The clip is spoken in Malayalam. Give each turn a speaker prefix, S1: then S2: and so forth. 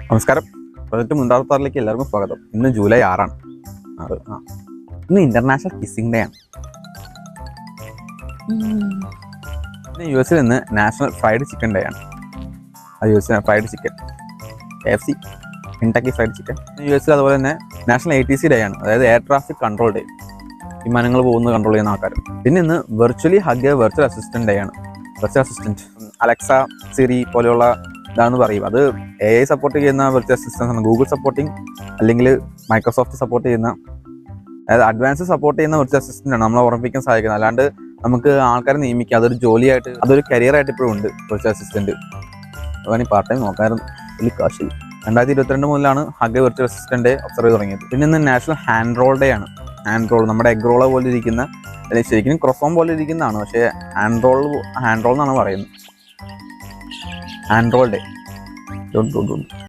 S1: നമസ്കാരം. പ്രൊജക്റ്റ് മുണ്ടാർത്താറിലേക്ക് എല്ലാവർക്കും സ്വാഗതം. ഇന്ന് ജൂലൈ 6 ഇന്ന് ഇന്റർനാഷണൽ കിസ്സിംഗ് ഡേ ആണ്. ഇന്ന് US-ൽ ഇന്ന് നാഷണൽ ഫ്രൈഡ് ചിക്കൻ ഡേ ആണ്. US fried chicken, KFC, Kentucky fried chicken. US-ൽ അതുപോലെ തന്നെ നാഷണൽ ATC ഡേ ആണ്, അതായത് എയർ ട്രാഫിക് കൺട്രോൾ ഡേ. വിമാനങ്ങൾ പോകുന്നത് കൺട്രോൾ ചെയ്യുന്ന ആൾക്കാർ. പിന്നെ ഇന്ന് virtually hug virtual assistant day ആണ്. വെർച്വൽ അസിസ്റ്റന്റ് അലക്സ, സിറി പോലെയുള്ള ഇതാണെന്ന് പറയും. അത് AI സപ്പോർട്ട് ചെയ്യുന്ന വെർച്വൽ അസിസ്റ്റൻസ് ആണ്. ഗൂഗിൾ സപ്പോർട്ടിങ് അല്ലെങ്കിൽ മൈക്രോസോഫ്റ്റ് സപ്പോർട്ട് ചെയ്യുന്ന, അതായത് അഡ്വാൻസ് സപ്പോർട്ട് ചെയ്യുന്ന വെർച്വൽ അസിസ്റ്റന്റ് ആണ് നമ്മളെ ഓർമ്മിപ്പിക്കാൻ സാധിക്കുന്നത്. അല്ലാണ്ട് നമുക്ക് ആൾക്കാരെ നിയമിക്കുക, അതൊരു ജോലിയായിട്ട്, അതൊരു കരിയറായിട്ട് ഇപ്പോഴും ഉണ്ട് വെർച്വൽ അസിസ്റ്റന്റ്. അതാണ് പാർട്ട് ടൈം നോക്കാറുണ്ട്, വലിയ കാശില്ല. 2022 മുതലാണ് ഹഗ് വെർച്വൽ അസിസ്റ്റന്റ് ഒബ്സർവ് ചെയ്ത് തുടങ്ങിയത്. പിന്നെ ഇന്ന് നാഷണൽ ഹാൻഡ് റോൾ ഡേ ആണ്. ഹാൻഡ് റോൾ നമ്മുടെ എഗ് റോള പോലെ ഇരിക്കുന്ന, അല്ലെങ്കിൽ ശരിക്കും ക്രോസോൺ പോലെ ഇരിക്കുന്നതാണ്, പക്ഷേ ഹാൻഡ് റോൾ എന്നാണ് പറയുന്നത്. Hand roll day.